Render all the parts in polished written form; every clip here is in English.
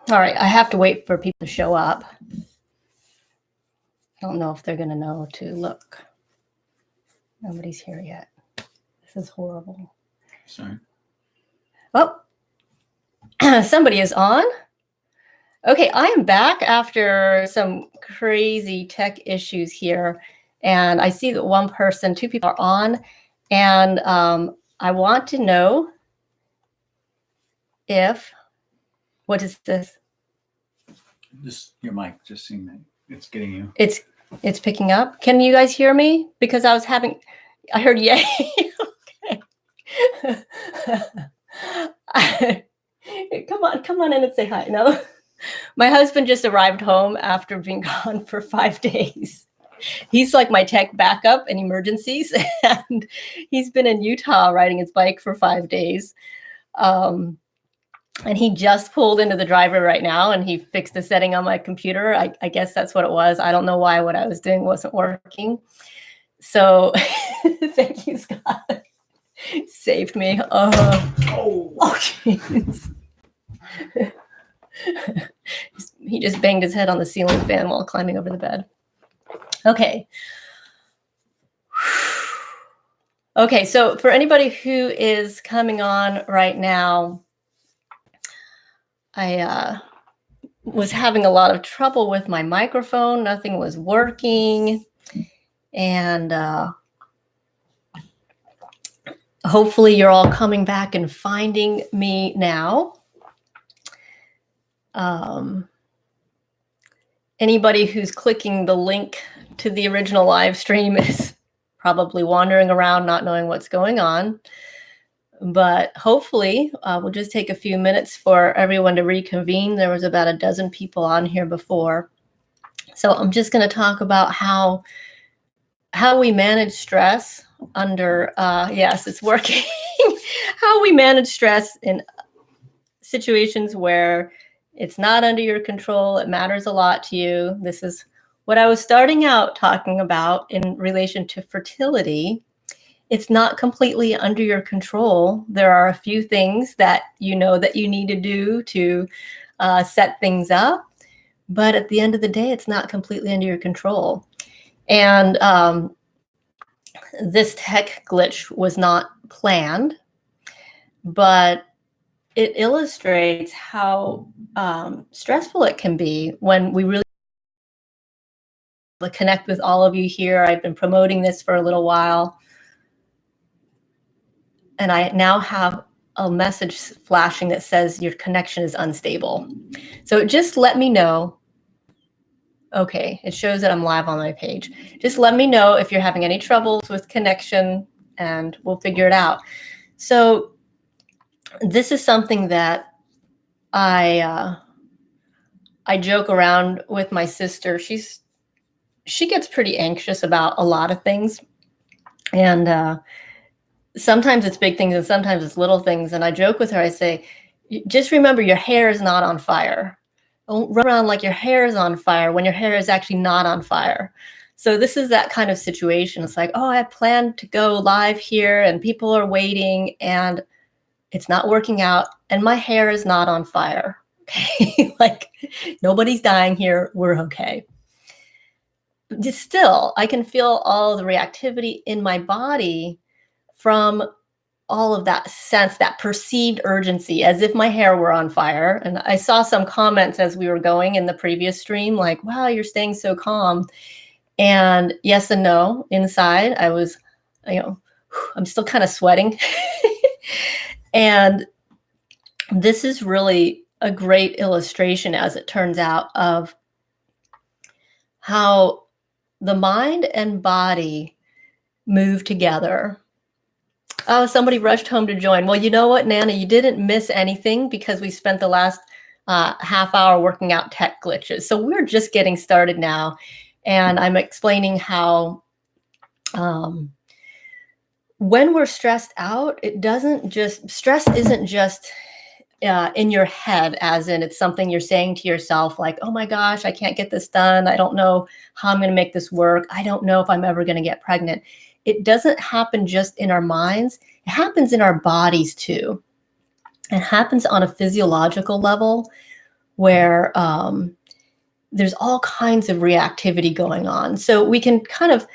All right, I have to wait for people to show up. I don't know if they're going to know to look. Nobody's here yet. This is horrible. Sorry. Oh, somebody is on. Okay, I am back after some crazy tech issues here. And I see that one person, two people are on. And I want to know if, what is this? Just your mic, just seeing that it's getting you. It's picking up. Can you guys hear me? Because I heard yay. Okay. Come on in and say hi. No, my husband just arrived home after being gone for 5 days. He's like my tech backup in emergencies, and he's been in Utah riding his bike for 5 days. And he just pulled into the driveway right now, and he fixed the setting on my computer. I guess that's what it was. I don't know why what I was doing wasn't working. So thank you, Scott. Saved me. Oh, jeez. He just banged his head on the ceiling fan while climbing over the bed. Okay. Okay, so for anybody who is coming on right now, I was having a lot of trouble with my microphone. Nothing was working. And hopefully you're all coming back and finding me now. Anybody who's clicking the link to the original live stream is probably wandering around not knowing what's going on. But hopefully we'll just take a few minutes for everyone to reconvene. There was about a dozen people on here before. So I'm just going to talk about how we manage stress under, yes, it's working. How we manage stress in situations where it's not under your control. It matters a lot to you. This is what I was starting out talking about in relation to fertility. It's not completely under your control. There are a few things that you know that you need to do to set things up. But at the end of the day, it's not completely under your control. And this tech glitch was not planned, but it illustrates how stressful it can be when we really connect with all of you here. I've been promoting this for a little while. And I now have a message flashing that says your connection is unstable. So just let me know. Okay, it shows that I'm live on my page. Just let me know if you're having any troubles with connection, and we'll figure it out. So this is something that I joke around with my sister. She gets pretty anxious about a lot of things, and sometimes it's big things and sometimes it's little things. And I joke with her. I say, just remember your hair is not on fire. Don't run around like your hair is on fire when your hair is actually not on fire. So this is that kind of situation. It's like, oh, I planned to go live here and people are waiting and it's not working out and my hair is not on fire. Okay, like nobody's dying here. We're okay. Just still, I can feel all the reactivity in my body from all of that sense, that perceived urgency, as if my hair were on fire. And I saw some comments as we were going in the previous stream, like, wow, you're staying so calm. And yes and no, inside I was, I'm still kind of sweating. And this is really a great illustration, as it turns out, of how the mind and body move together. Oh, somebody rushed home to join. Well, you know what, Nana, you didn't miss anything because we spent the last half hour working out tech glitches. So we're just getting started now. And I'm explaining how when we're stressed out, stress isn't just in your head, as in it's something you're saying to yourself like, oh my gosh, I can't get this done. I don't know how I'm going to make this work. I don't know if I'm ever going to get pregnant. It doesn't happen just in our minds. It happens in our bodies too. It happens on a physiological level where there's all kinds of reactivity going on. So we can kind of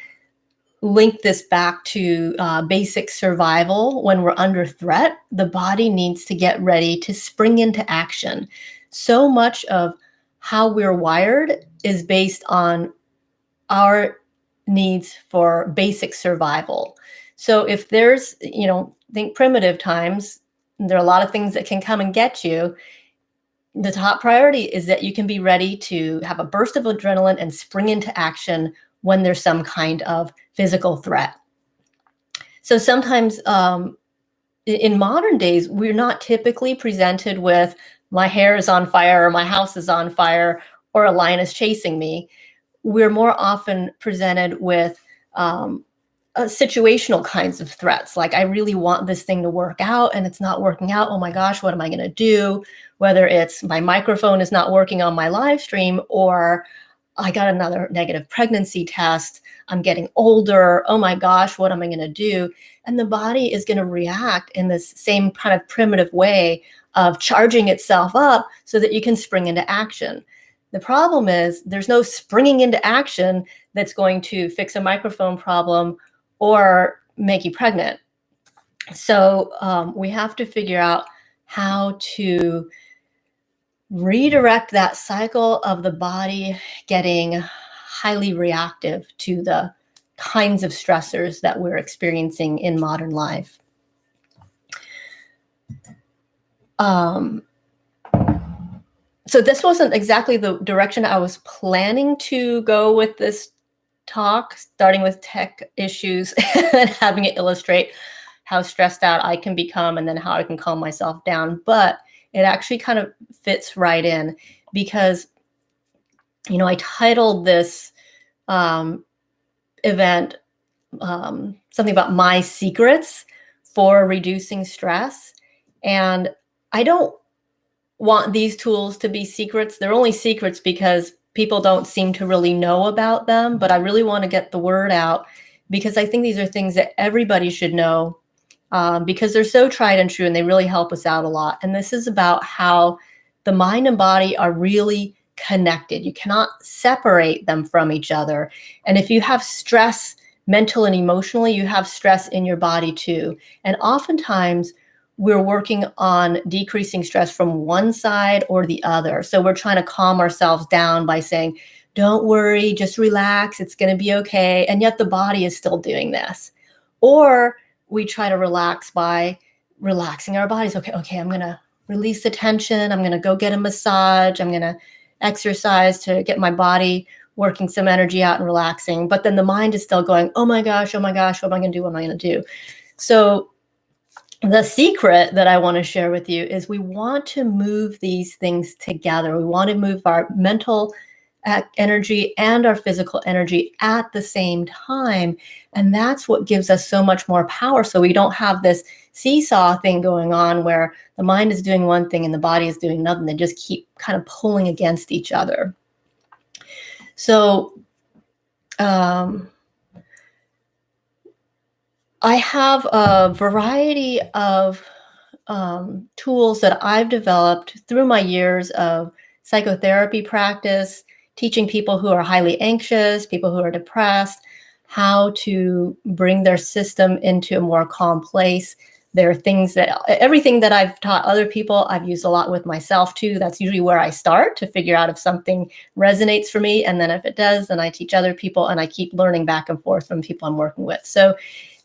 link this back to basic survival. When we're under threat, the body needs to get ready to spring into action. So much of how we're wired is based on our needs for basic survival. So if there's, think primitive times, there are a lot of things that can come and get you. The top priority is that you can be ready to have a burst of adrenaline and spring into action when there's some kind of physical threat. So sometimes in modern days, we're not typically presented with my hair is on fire or my house is on fire or a lion is chasing me. We're more often presented with situational kinds of threats. Like, I really want this thing to work out and it's not working out. Oh my gosh, what am I going to do? Whether it's my microphone is not working on my live stream, or I got another negative pregnancy test. I'm getting older. Oh my gosh, what am I going to do? And the body is going to react in this same kind of primitive way of charging itself up so that you can spring into action. The problem is there's no springing into action that's going to fix a microphone problem or make you pregnant. So we have to figure out how to redirect that cycle of the body getting highly reactive to the kinds of stressors that we're experiencing in modern life. So this wasn't exactly the direction I was planning to go with this talk, starting with tech issues and having it illustrate how stressed out I can become and then how I can calm myself down. But it actually kind of fits right in because, I titled this event something about my secrets for reducing stress. And I don't want these tools to be secrets. They're only secrets because people don't seem to really know about them. But I really want to get the word out because I think these are things that everybody should know because they're so tried and true and they really help us out a lot. And this is about how the mind and body are really connected. You cannot separate them from each other. And if you have stress, mental and emotionally, you have stress in your body too. And oftentimes we're working on decreasing stress from one side or the other. So we're trying to calm ourselves down by saying, don't worry, just relax, it's going to be okay. And yet the body is still doing this. Or we try to relax by relaxing our bodies. Okay, I'm going to release the tension. I'm going to go get a massage. I'm going to exercise to get my body working some energy out and relaxing. But then the mind is still going, oh my gosh, what am I going to do? What am I going to do? So the secret that I want to share with you is we want to move these things together. We want to move our mental energy and our physical energy at the same time. And that's what gives us so much more power. So we don't have this seesaw thing going on where the mind is doing one thing and the body is doing another. They just keep kind of pulling against each other. So I have a variety of tools that I've developed through my years of psychotherapy practice, teaching people who are highly anxious, people who are depressed, how to bring their system into a more calm place. There are things everything that I've taught other people, I've used a lot with myself too. That's usually where I start to figure out if something resonates for me. And then if it does, then I teach other people and I keep learning back and forth from people I'm working with. So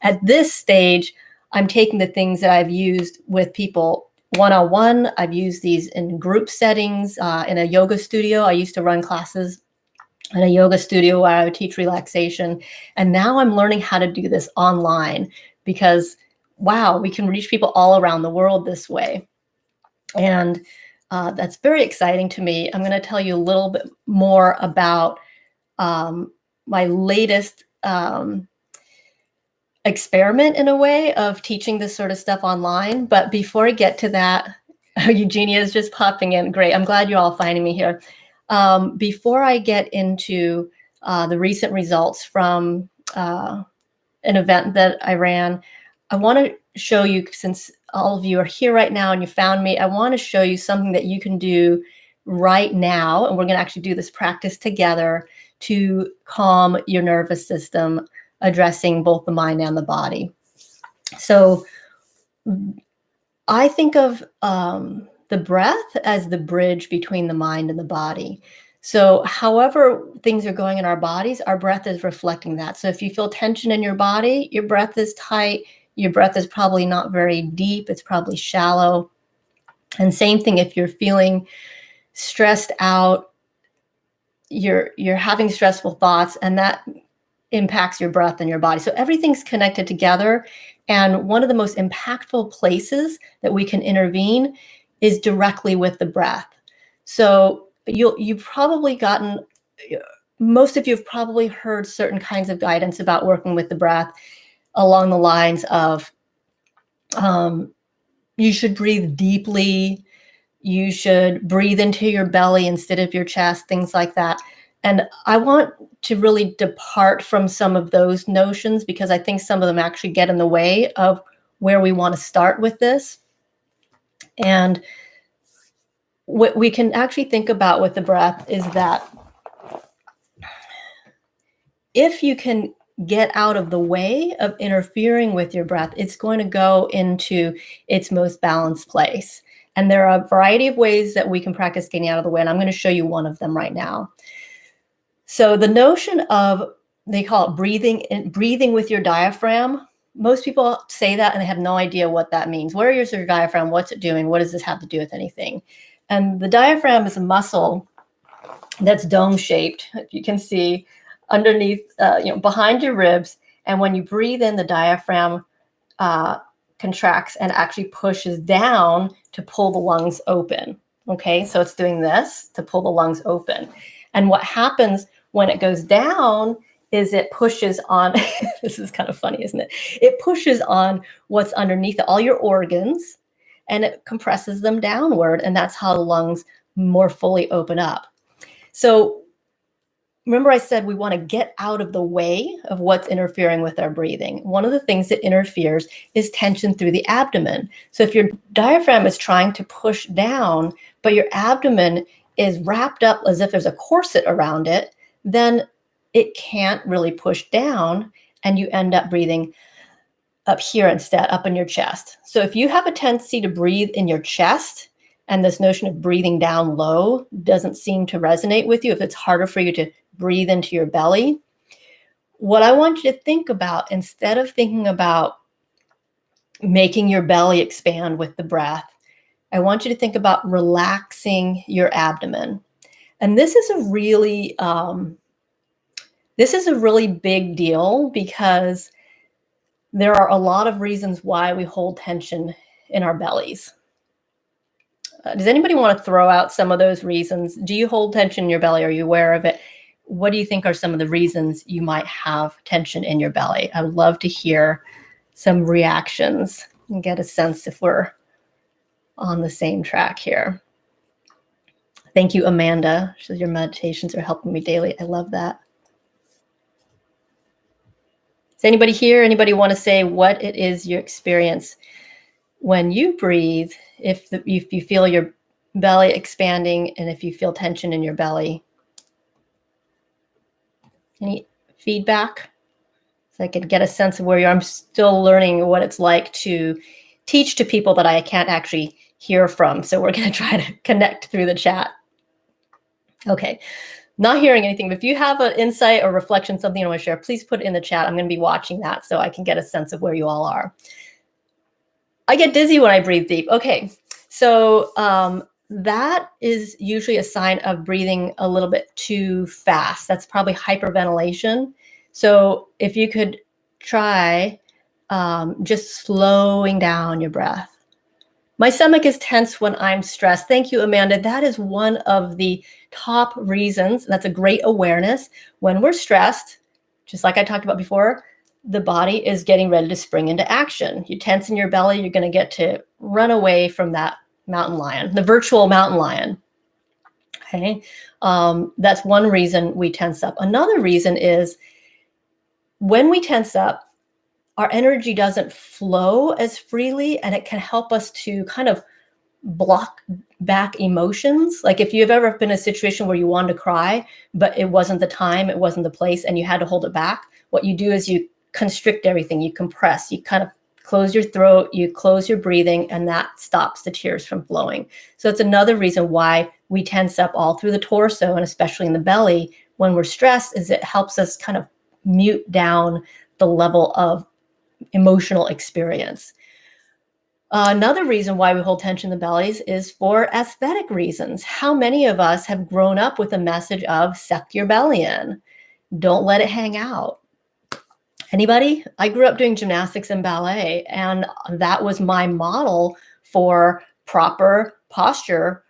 at this stage, I'm taking the things that I've used with people one-on-one. I've used these in group settings, in a yoga studio. I used to run classes in a yoga studio where I would teach relaxation. And now I'm learning how to do this online because, wow, we can reach people all around the world this way. And that's very exciting to me. I'm going to tell you a little bit more about my latest experiment in a way of teaching this sort of stuff online. But before I get to that, Eugenia is just popping in. Great. I'm glad you're all finding me here. Before I get into the recent results from an event that I ran, I want to show you, since all of you are here right now and you found me, I want to show you something that you can do right now, and we're going to actually do this practice together to calm your nervous system, addressing both the mind and the body. So I think of the breath as the bridge between the mind and the body. So however things are going in our bodies, our breath is reflecting that. So if you feel tension in your body, your breath is tight, your breath is probably not very deep, it's probably shallow. And same thing if you're feeling stressed out, you're having stressful thoughts, and that impacts your breath and your body. So everything's connected together. And one of the most impactful places that we can intervene is directly with the breath. So you've probably gotten, most of you have probably heard certain kinds of guidance about working with the breath along the lines of you should breathe deeply, you should breathe into your belly instead of your chest, things like that. And I want to really depart from some of those notions because I think some of them actually get in the way of where we want to start with this. And what we can actually think about with the breath is that if you can get out of the way of interfering with your breath, it's going to go into its most balanced place. And there are a variety of ways that we can practice getting out of the way. And I'm going to show you one of them right now. So the notion of, they call it breathing with your diaphragm. Most people say that and they have no idea what that means. Where is your diaphragm? What's it doing? What does this have to do with anything? And the diaphragm is a muscle that's dome-shaped, if you can see, underneath, behind your ribs. And when you breathe in, the diaphragm contracts and actually pushes down to pull the lungs open. Okay, so it's doing this to pull the lungs open. And what happens when it goes down is it pushes on, this is kind of funny, isn't it? It pushes on what's underneath it, all your organs, and it compresses them downward. And that's how the lungs more fully open up. So remember I said we want to get out of the way of what's interfering with our breathing. One of the things that interferes is tension through the abdomen. So if your diaphragm is trying to push down, but your abdomen is wrapped up as if there's a corset around it, then it can't really push down, and you end up breathing up here instead, up in your chest. So if you have a tendency to breathe in your chest, and this notion of breathing down low doesn't seem to resonate with you, if it's harder for you to breathe into your belly, what I want you to think about, instead of thinking about making your belly expand with the breath, I want you to think about relaxing your abdomen. And this is a really big deal because there are a lot of reasons why we hold tension in our bellies. Does anybody want to throw out some of those reasons? Do you hold tension in your belly? Are you aware of it? What do you think are some of the reasons you might have tension in your belly? I would love to hear some reactions and get a sense if we're on the same track here. Thank you, Amanda. She says your meditations are helping me daily. I love that. Is anybody here? Anybody want to say what it is you experience when you breathe? If you feel your belly expanding and if you feel tension in your belly. Any feedback? So I could get a sense of where you are. I'm still learning what it's like to teach to people that I can't actually hear from. So we're going to try to connect through the chat. Okay, not hearing anything, but if you have an insight or reflection, something you want to share, please put it in the chat. I'm going to be watching that so I can get a sense of where you all are. I get dizzy when I breathe deep. Okay, so that is usually a sign of breathing a little bit too fast. That's probably hyperventilation. So if you could try just slowing down your breath. My stomach is tense when I'm stressed. Thank you, Amanda. That is one of the top reasons. That's a great awareness. When we're stressed, just like I talked about before, the body is getting ready to spring into action. You tense in your belly, you're going to get to run away from that mountain lion, the virtual mountain lion. Okay, that's one reason we tense up. Another reason is when we tense up, our energy doesn't flow as freely, and it can help us to kind of block back emotions. Like if you've ever been in a situation where you wanted to cry, but it wasn't the time, it wasn't the place, and you had to hold it back, what you do is you constrict everything, you compress, you kind of close your throat, you close your breathing, and that stops the tears from flowing. So it's another reason why we tense up all through the torso, and especially in the belly when we're stressed, is it helps us kind of mute down the level of emotional experience. Another reason why we hold tension in the bellies is for aesthetic reasons. How many of us have grown up with a message of suck your belly in, don't let it hang out? Anybody? I grew up doing gymnastics and ballet, and that was my model for proper posture,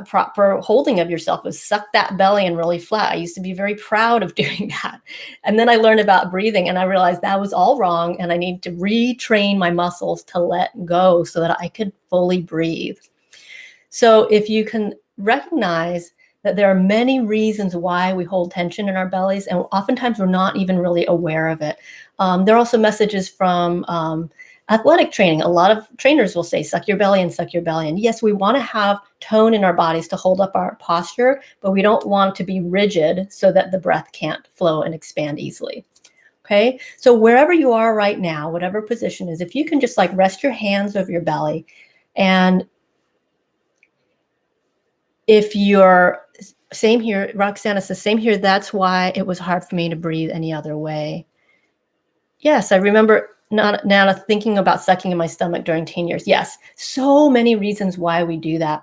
proper holding of yourself, was suck that belly in really flat. I used to be very proud of doing that. And then I learned about breathing and I realized that was all wrong, and I need to retrain my muscles to let go so that I could fully breathe. So if you can recognize that there are many reasons why we hold tension in our bellies, and oftentimes we're not even really aware of it. There are also messages from athletic training. A lot of trainers will say, suck your belly in, suck your belly in. Yes, we want to have tone in our bodies to hold up our posture, but we don't want to be rigid so that the breath can't flow and expand easily. Okay, so wherever you are right now, whatever position is, if you can just like rest your hands over your belly, and if you're same here, Roxana says, same here, that's why it was hard for me to breathe any other way. Yes, I remember Nana thinking about sucking in my stomach during teen years. Yes, so many reasons why we do that.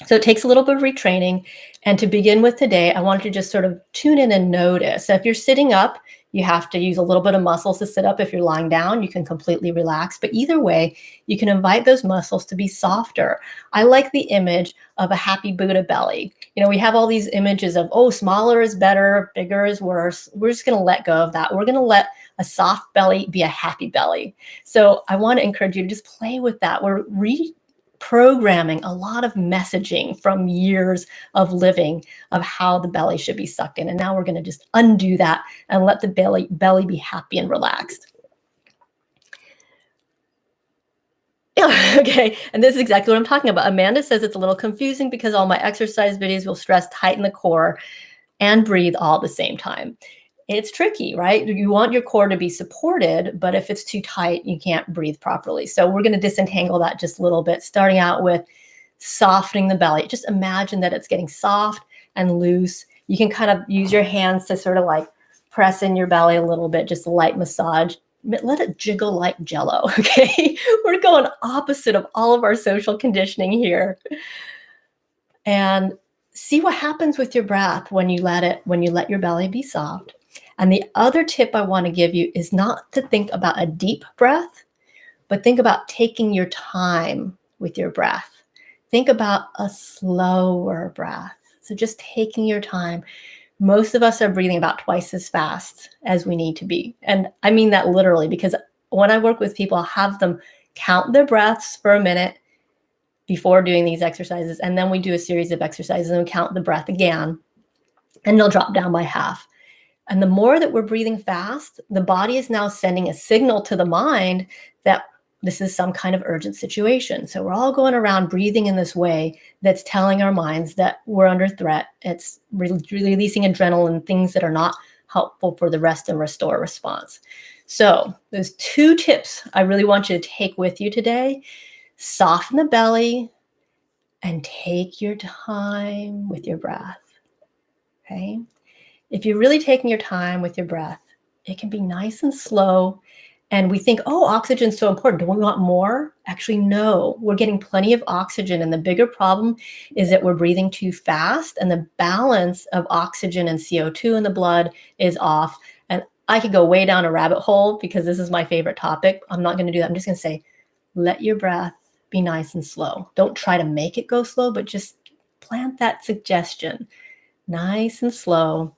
So it takes a little bit of retraining. And to begin with today, I want you to just sort of tune in and notice. So if you're sitting up, you have to use a little bit of muscles to sit up. If you're lying down, you can completely relax. But either way, you can invite those muscles to be softer. I like the image of a happy Buddha belly. You know, we have all these images of, oh, smaller is better, bigger is worse. We're just going to let go of that. We're going to let a soft belly be a happy belly. So I want to encourage you to just play with that. We're reprogramming a lot of messaging from years of living of how the belly should be sucked in. And now we're going to just undo that and let the belly be happy and relaxed. Yeah, okay. And this is exactly what I'm talking about. Amanda says it's a little confusing because all my exercise videos will stress tighten the core and breathe all at the same time. It's tricky, right? You want your core to be supported, but if it's too tight, you can't breathe properly. So we're going to disentangle that just a little bit, starting out with softening the belly. Just imagine that it's getting soft and loose. You can kind of use your hands to sort of like press in your belly a little bit, just a light massage. Let it jiggle like jello, okay? We're going opposite of all of our social conditioning here. And see what happens with your breath when you let your belly be soft. And the other tip I want to give you is not to think about a deep breath, but think about taking your time with your breath. Think about a slower breath. So just taking your time. Most of us are breathing about twice as fast as we need to be. And I mean that literally, because when I work with people, I'll have them count their breaths for a minute before doing these exercises. And then we do a series of exercises and we count the breath again, and they'll drop down by half. And the more that we're breathing fast, the body is now sending a signal to the mind that this is some kind of urgent situation. So we're all going around breathing in this way that's telling our minds that we're under threat. It's releasing adrenaline, things that are not helpful for the rest and restore response. So there's 2 tips I really want you to take with you today. Soften the belly and take your time with your breath. Okay? If you're really taking your time with your breath, it can be nice and slow. And we think, oh, oxygen's so important. Do we want more? Actually, no, we're getting plenty of oxygen. And the bigger problem is that we're breathing too fast and the balance of oxygen and CO2 in the blood is off. And I could go way down a rabbit hole because this is my favorite topic. I'm not going to do that. I'm just going to say, let your breath be nice and slow. Don't try to make it go slow, but just plant that suggestion. Nice and slow,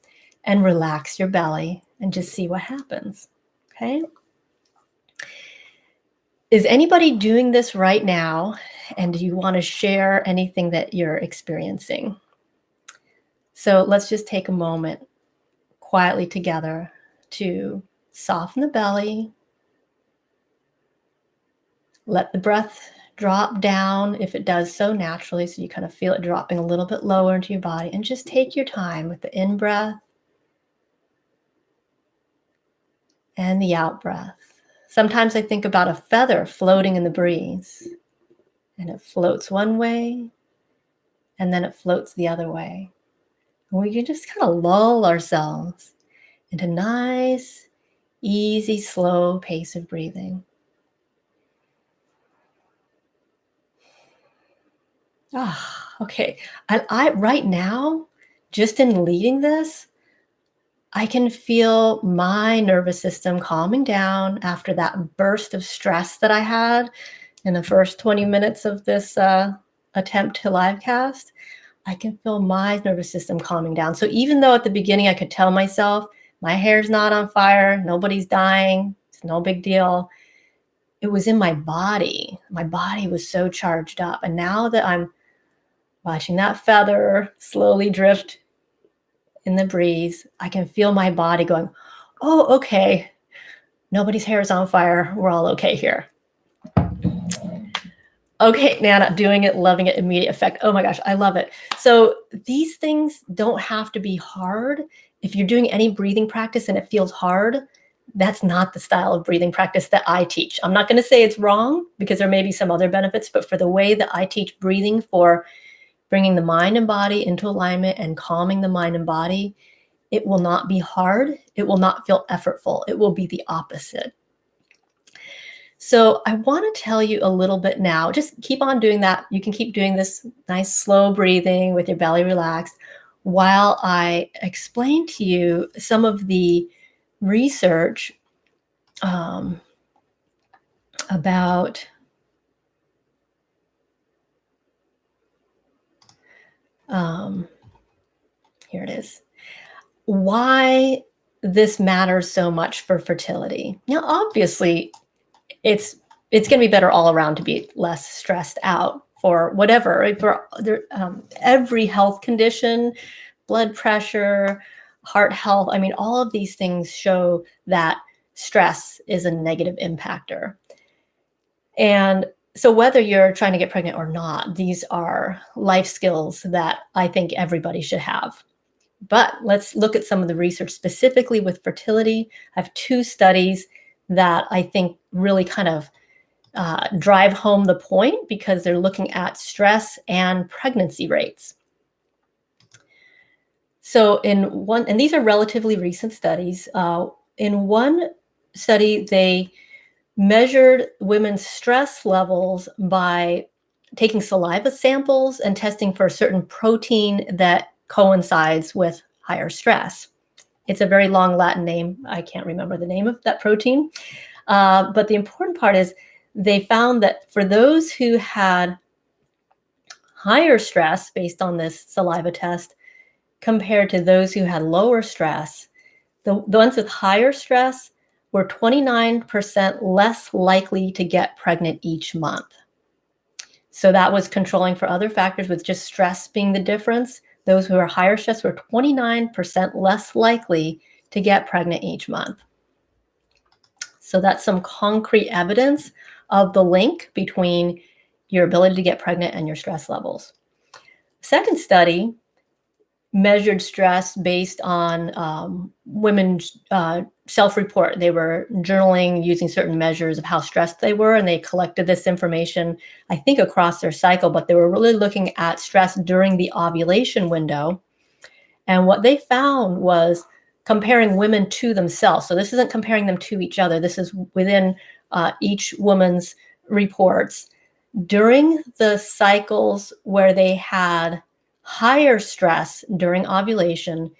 and relax your belly and just see what happens. Okay? Is anybody doing this right now? And do you want to share anything that you're experiencing? So let's just take a moment quietly together to soften the belly. Let the breath drop down if it does so naturally. So you kind of feel it dropping a little bit lower into your body, and just take your time with the in-breath and the out-breath. Sometimes I think about a feather floating in the breeze, and it floats one way and then it floats the other way. And we can just kind of lull ourselves into nice, easy, slow pace of breathing. Okay. I right now, just in leading this, I can feel my nervous system calming down after that burst of stress that I had in the first 20 minutes of this attempt to live cast. I can feel my nervous system calming down. So even though at the beginning I could tell myself, my hair's not on fire, nobody's dying, it's no big deal, it was in my body. My body was so charged up. And now that I'm watching that feather slowly drift in the breeze, I can feel my body going, oh, okay, nobody's hair is on fire. We're all okay here. Okay, Nana, doing it, loving it, immediate effect. Oh my gosh, I love it. So these things don't have to be hard. If you're doing any breathing practice and it feels hard, that's not the style of breathing practice that I teach. I'm not going to say it's wrong, because there may be some other benefits, but for the way that I teach breathing for bringing the mind and body into alignment and calming the mind and body, it will not be hard. It will not feel effortful. It will be the opposite. So I want to tell you a little bit now. Just keep on doing that. You can keep doing this nice slow breathing with your belly relaxed while I explain to you some of the research about here it is. Why this matters so much for fertility. Now, obviously, it's going to be better all around to be less stressed out for whatever, for every health condition, blood pressure, heart health. I mean, all of these things show that stress is a negative impactor. And so whether you're trying to get pregnant or not, these are life skills that I think everybody should have. But let's look at some of the research specifically with fertility. I have 2 studies that I think really kind of drive home the point, because they're looking at stress and pregnancy rates. So in one, and these are relatively recent studies, in one study, they measured women's stress levels by taking saliva samples and testing for a certain protein that coincides with higher stress. It's a very long Latin name. I can't remember the name of that protein. But the important part is they found that for those who had higher stress based on this saliva test compared to those who had lower stress, the ones with higher stress were 29% less likely to get pregnant each month. So that was controlling for other factors, with just stress being the difference. Those who are higher stress were 29% less likely to get pregnant each month. So that's some concrete evidence of the link between your ability to get pregnant and your stress levels. Second study measured stress based on women's self-report. They were journaling using certain measures of how stressed they were, and they collected this information, I think, across their cycle, but they were really looking at stress during the ovulation window. And what they found was comparing women to themselves. So this isn't comparing them to each other. This is within each woman's reports. During the cycles where they had higher stress during ovulation,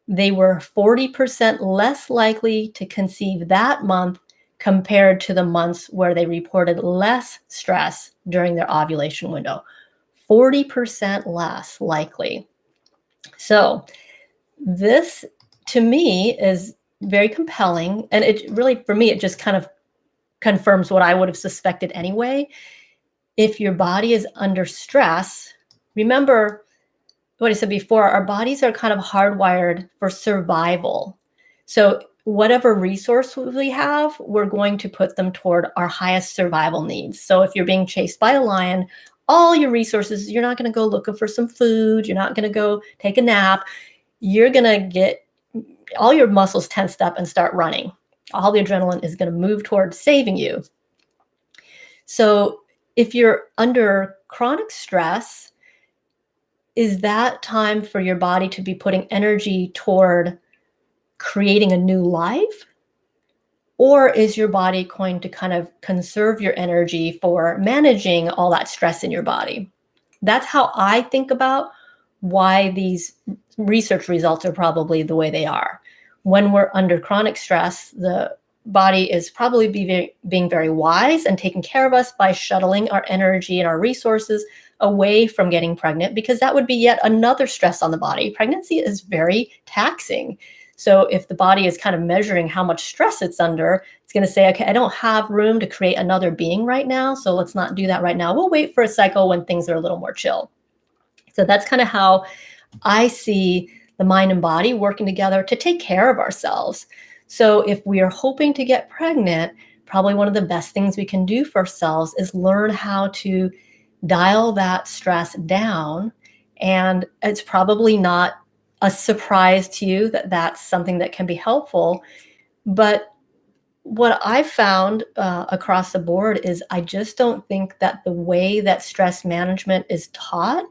they were 40% less likely to conceive that month compared to the months where they reported less stress during their ovulation window. 40% less likely. So this, to me, is very compelling. And it really, for me, it just kind of confirms what I would have suspected anyway. If your body is under stress, remember what I said before, our bodies are kind of hardwired for survival. So whatever resource we have, we're going to put them toward our highest survival needs. So if you're being chased by a lion, all your resources, you're not going to go looking for some food. You're not going to go take a nap. You're going to get all your muscles tensed up and start running. All the adrenaline is going to move towards saving you. So if you're under chronic stress, is that time for your body to be putting energy toward creating a new life? Or is your body going to kind of conserve your energy for managing all that stress in your body? That's how I think about why these research results are probably the way they are. When we're under chronic stress, the body is probably being very wise and taking care of us by shuttling our energy and our resources away from getting pregnant, because that would be yet another stress on the body. Pregnancy is very taxing. So if the body is kind of measuring how much stress it's under, it's going to say, okay, I don't have room to create another being right now, so let's not do that right now. We'll wait for a cycle when things are a little more chill. So that's kind of how I see the mind and body working together to take care of ourselves. So if we are hoping to get pregnant, probably one of the best things we can do for ourselves is learn how to dial that stress down. And it's probably not a surprise to you that that's something that can be helpful. But what I've found across the board is I just don't think that the way that stress management is taught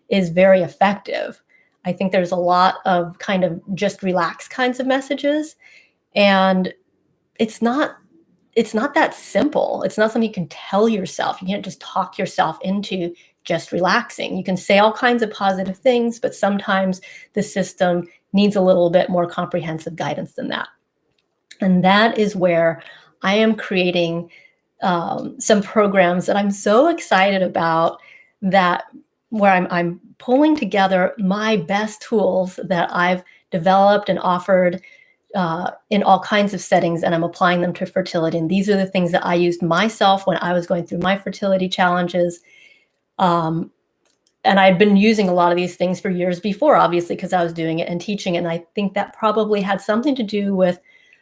is very effective. I think there's a lot of kind of just relax kinds of messages, and it's not that simple. It's not something you can tell yourself. You can't just talk yourself into just relaxing. You can say all kinds of positive things, but sometimes the system needs a little bit more comprehensive guidance than that. And that is where I am creating some programs that I'm so excited about, that where I'm pulling together my best tools that I've developed and offered in all kinds of settings, and I'm applying them to fertility. And these are the things that I used myself when I was going through my fertility challenges. And I'd been using a lot of these things for years before, obviously, because I was doing it and teaching it. And I think that probably had something to do with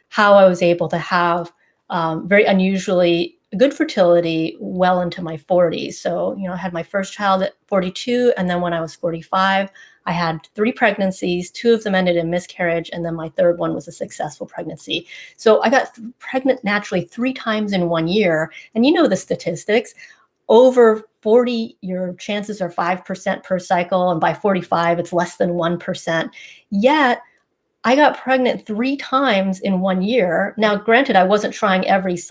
how I was able to have very unusually good fertility well into my 40s. So, I had my first child at 42. And then when I was 45, I had 3 pregnancies. 2 of them ended in miscarriage. And then my third one was a successful pregnancy. So I got pregnant naturally 3 times in 1 year. And the statistics. Over 40, your chances are 5% per cycle. And by 45, it's less than 1%. Yet, I got pregnant 3 times in 1 year. Now, granted, I wasn't trying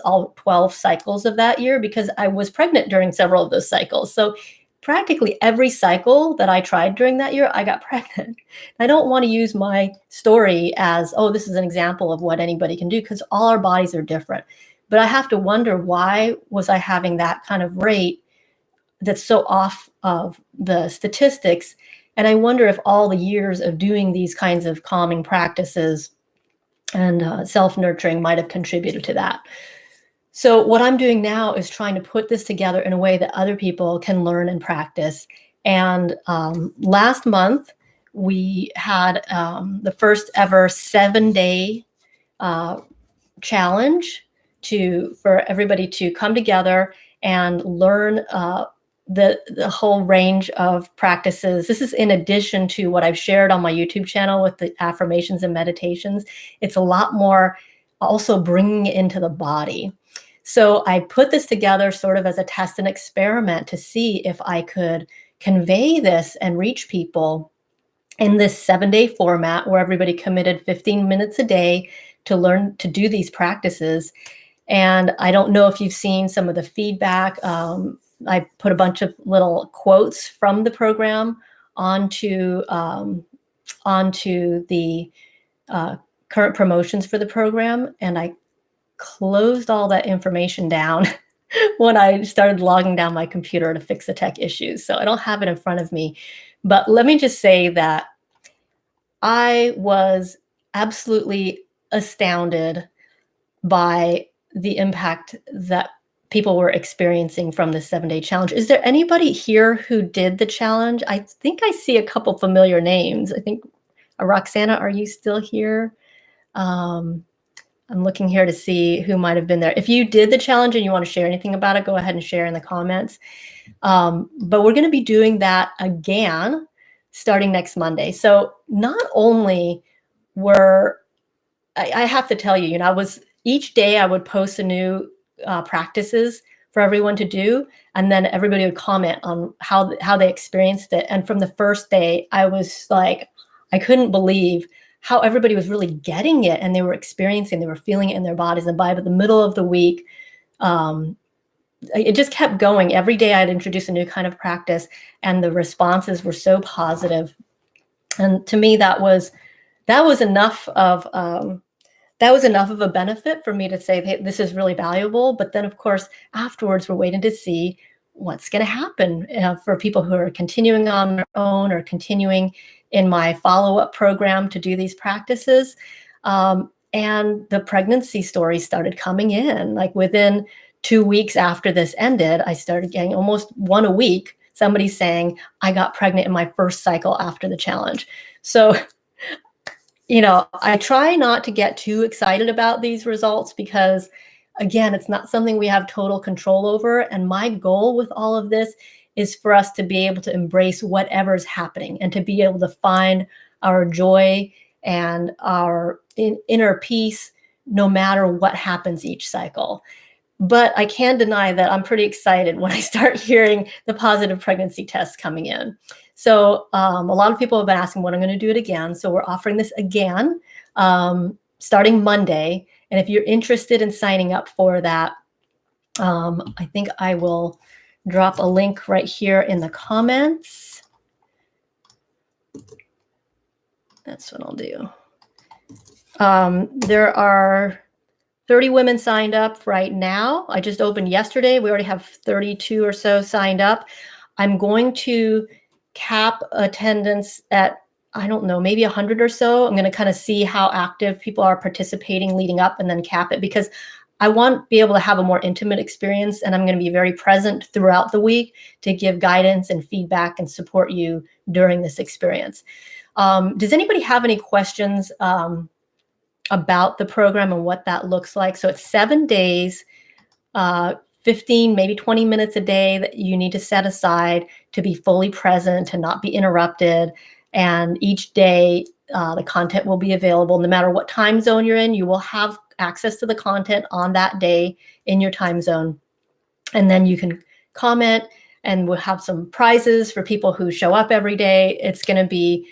all 12 cycles of that year because I was pregnant during several of those cycles. So practically every cycle that I tried during that year, I got pregnant. I don't want to use my story as, oh, this is an example of what anybody can do, because all our bodies are different. But I have to wonder, why was I having that kind of rate that's so off of the statistics? And I wonder if all the years of doing these kinds of calming practices and self-nurturing might have contributed to that. So what I'm doing now is trying to put this together in a way that other people can learn and practice. And last month, we had the first ever 7-day challenge for everybody to come together and learn the whole range of practices. This is in addition to what I've shared on my YouTube channel with the affirmations and meditations. It's a lot more also bringing it into the body. So I put this together sort of as a test and experiment to see if I could convey this and reach people in this 7-day format where everybody committed 15 minutes a day to learn to do these practices. And I don't know if you've seen some of the feedback. I put a bunch of little quotes from the program onto the current promotions for the program. And I closed all that information down when I started logging down my computer to fix the tech issues. So I don't have it in front of me. But let me just say that I was absolutely astounded by the impact that people were experiencing from the 7-day challenge. Is there anybody here who did the challenge? I think I see a couple familiar names. I think Roxana, are you still here? I'm looking here to see who might have been there. If you did the challenge and you want to share anything about it, go ahead and share in the comments. But we're going to be doing that again starting next Monday. So not only I have to tell you, each day I would post a new practices for everyone to do, and then everybody would comment on how they experienced it. And from the first day, I was like, I couldn't believe how everybody was really getting it, and they were feeling it in their bodies. And by the middle of the week, it just kept going. Every day I'd introduce a new kind of practice, and the responses were so positive. And to me, that was enough of a benefit for me to say, hey, this is really valuable. But then, of course, afterwards, we're waiting to see what's going to happen for people who are continuing on their own or continuing in my follow-up program to do these practices. And the pregnancy stories started coming in. Like within 2 weeks after this ended, I started getting almost one a week, somebody saying, I got pregnant in my first cycle after the challenge. So I try not to get too excited about these results because, again, it's not something we have total control over. And my goal with all of this is for us to be able to embrace whatever's happening and to be able to find our joy and our inner peace no matter what happens each cycle. But I can't deny that I'm pretty excited when I start hearing the positive pregnancy tests coming in. So a lot of people have been asking when I'm going to do it again. So we're offering this again starting Monday. And if you're interested in signing up for that, I think I will drop a link right here in the comments. That's what I'll do. There are 30 women signed up right now. I just opened yesterday. We already have 32 or so signed up. I'm going to cap attendance at, I don't know, maybe 100 or so. I'm going to kind of see how active people are participating leading up and then cap it, because I want to be able to have a more intimate experience, and I'm going to be very present throughout the week to give guidance and feedback and support you during this experience. Does anybody have any questions about the program and what that looks like? So it's 7 days, 15, maybe 20 minutes a day that you need to set aside to be fully present, to not be interrupted. And each day, the content will be available. No matter what time zone you're in, you will have access to the content on that day in your time zone. And then you can comment, and we'll have some prizes for people who show up every day. It's going to be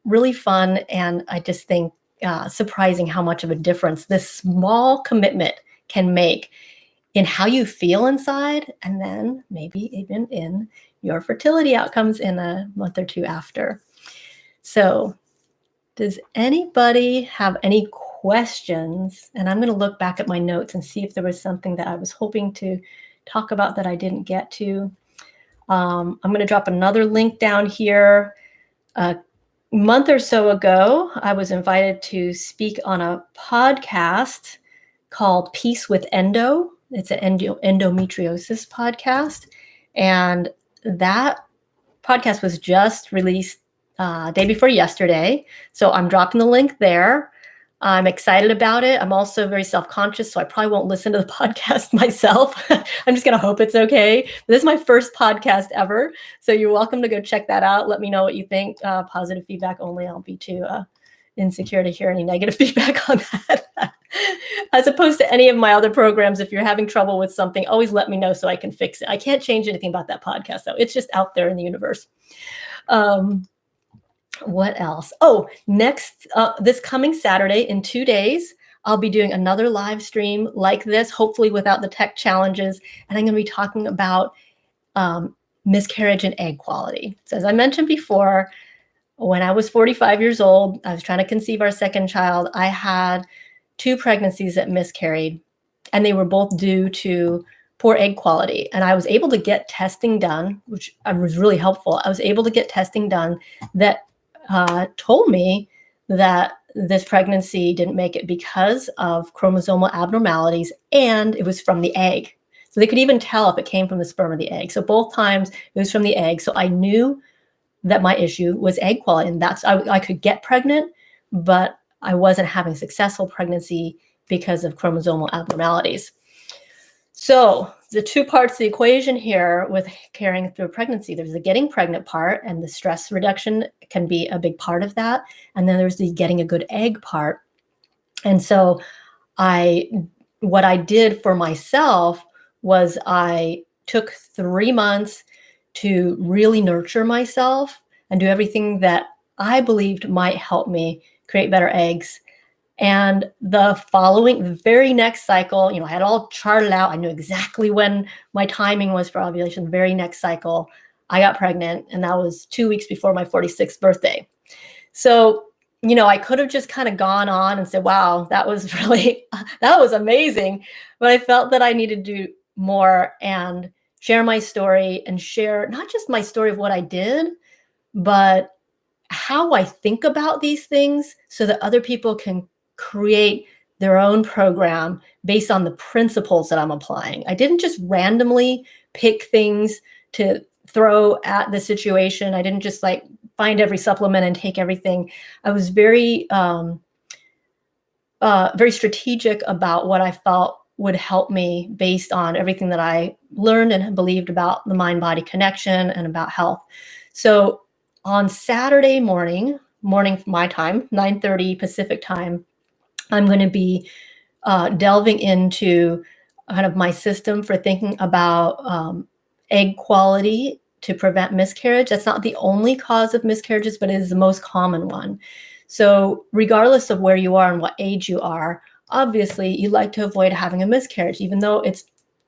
really fun. And I just think surprising how much of a difference this small commitment can make in how you feel inside, and then maybe even in your fertility outcomes in a month or two after. So does anybody have any questions? And I'm going to look back at my notes and see if there was something that I was hoping to talk about that I didn't get to. I'm going to drop another link down here. A month or so ago, I was invited to speak on a podcast called Peace with Endo. It's an endometriosis podcast. And that podcast was just released day before yesterday. So I'm dropping the link there. I'm excited about it. I'm also very self-conscious, so I probably won't listen to the podcast myself. I'm just going to hope it's okay. This is my first podcast ever. So you're welcome to go check that out. Let me know what you think. Positive feedback only. I'll be too insecure to hear any negative feedback on that. As opposed to any of my other programs, if you're having trouble with something, always let me know so I can fix it. I can't change anything about that podcast, though. It's just out there in the universe. What else? Oh, next, this coming Saturday in 2 days, I'll be doing another live stream like this, hopefully without the tech challenges. And I'm going to be talking about miscarriage and egg quality. So as I mentioned before, when I was 45 years old, I was trying to conceive our second child. I had 2 pregnancies that miscarried, and they were both due to poor egg quality. And I was able to get testing done, which was really helpful. I was able to get testing done that told me that this pregnancy didn't make it because of chromosomal abnormalities, and it was from the egg. So they could even tell if it came from the sperm or the egg. So both times it was from the egg. So I knew that my issue was egg quality, and that's I could get pregnant, but I wasn't having successful pregnancy because of chromosomal abnormalities. So the two parts of the equation here with carrying through pregnancy, there's the getting pregnant part, and the stress reduction can be a big part of that. And then there's the getting a good egg part. And so what I did for myself was I took 3 months to really nurture myself and do everything that I believed might help me create better eggs. And the very next cycle, I had all charted out. I knew exactly when my timing was for ovulation. The very next cycle, I got pregnant, and that was 2 weeks before my 46th birthday. So, I could have just kind of gone on and said, wow, that was amazing. But I felt that I needed to do more and share my story and share not just my story of what I did, but how I think about these things so that other people can create their own program based on the principles that I'm applying. I didn't just randomly pick things to throw at the situation. I didn't just find every supplement and take everything. I was very, very strategic about what I felt would help me based on everything that I learned and believed about the mind-body connection and about health. So on Saturday morning from my time, 9:30 Pacific time, I'm going to be delving into kind of my system for thinking about egg quality to prevent miscarriage. That's not the only cause of miscarriages, but it is the most common one. So regardless of where you are and what age you are, obviously you'd like to avoid having a miscarriage, even though it's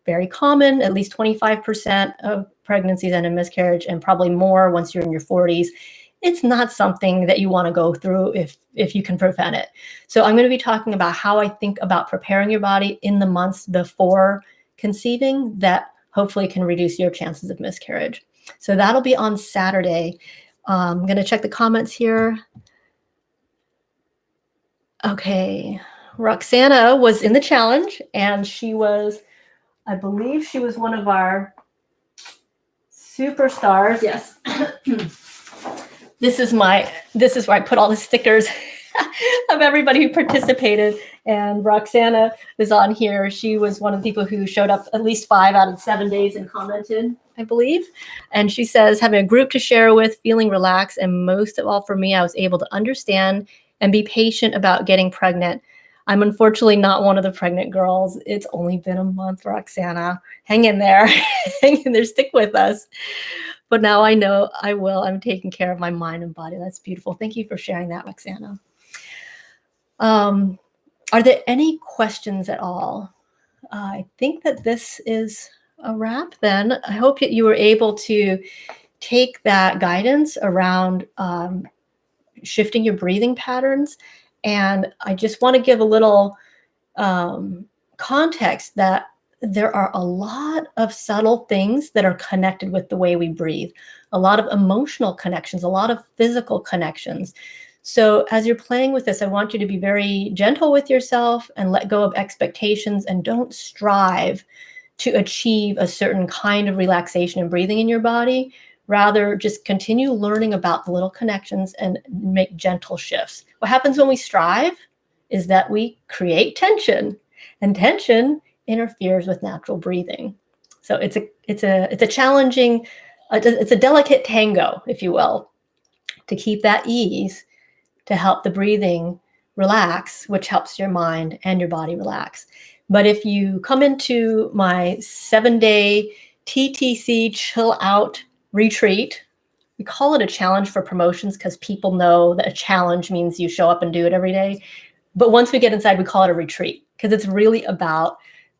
very common. At least 25% of pregnancies end in miscarriage, and probably more once you're in your 40s. It's not something that you want to go through if you can prevent it. So I'm going to be talking about how I think about preparing your body in the months before conceiving that hopefully can reduce your chances of miscarriage. So that'll be on Saturday. I'm going to check the comments here. Okay. Roxana was in the challenge, and I believe she was one of our superstars. Yes. This is where I put all the stickers of everybody who participated. And Roxana is on here. She was one of the people who showed up at least 5 out of 7 days and commented, I believe. And she says, having a group to share with, feeling relaxed, and most of all for me, I was able to understand and be patient about getting pregnant. I'm unfortunately not one of the pregnant girls. It's only been a month, Roxana. Hang in there. Hang in there. Stick with us. But now I know I will. I'm taking care of my mind and body. That's beautiful. Thank you for sharing that, Roxana. Are there any questions at all? I think that this is a wrap then. I hope that you were able to take that guidance around shifting your breathing patterns. And I just want to give a little context that there are a lot of subtle things that are connected with the way we breathe, a lot of emotional connections, a lot of physical connections. So as you're playing with this, I want you to be very gentle with yourself and let go of expectations, and don't strive to achieve a certain kind of relaxation and breathing in your body. Rather, just continue learning about the little connections and make gentle shifts. What happens when we strive is that we create tension, and tension interferes with natural breathing. So it's a challenging, it's a delicate tango, if you will, to keep that ease, to help the breathing relax, which helps your mind and your body relax. But if you come into my 7-day TTC chill out retreat, we call it a challenge for promotions because people know that a challenge means you show up and do it every day. But once we get inside, we call it a retreat because it's really about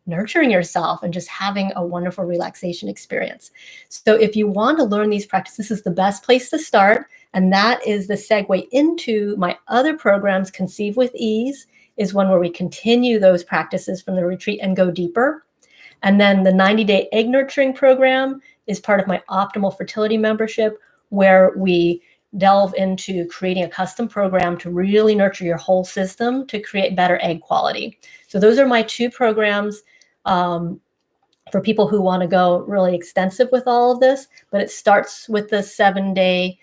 nurturing yourself and just having a wonderful relaxation experience. So if you want to learn these practices, this is the best place to start. And that is the segue into my other programs. Conceive with Ease is one where we continue those practices from the retreat and go deeper. And then the 90-day egg nurturing program is part of my Optimal Fertility membership, where we delve into creating a custom program to really nurture your whole system to create better egg quality. So those are my 2 programs for people who want to go really extensive with all of this. But it starts with the 7-day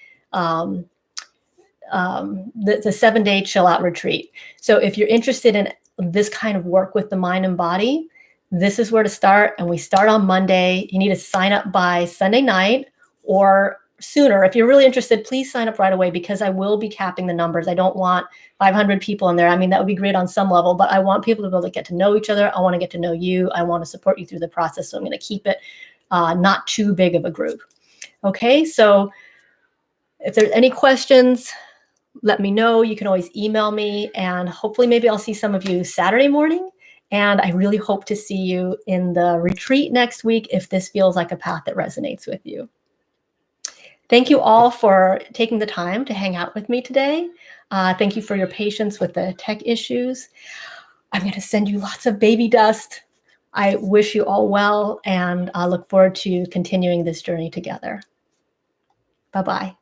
the 7-day chill out retreat. So if you're interested in this kind of work with the mind and body, this is where to start. And we start on Monday. You need to sign up by Sunday night or sooner. If you're really interested, please sign up right away, because I will be capping the numbers. I don't want 500 people in there. I mean, that would be great on some level, but I want people to be able to get to know each other. I want to get to know you. I want to support you through the process. So I'm going to keep it not too big of a group. Okay, so if there's any questions, let me know. You can always email me, and hopefully maybe I'll see some of you Saturday morning. And I really hope to see you in the retreat next week if this feels like a path that resonates with you. Thank you all for taking the time to hang out with me today. Thank you for your patience with the tech issues. I'm going to send you lots of baby dust. I wish you all well, and I look forward to continuing this journey together. Bye-bye.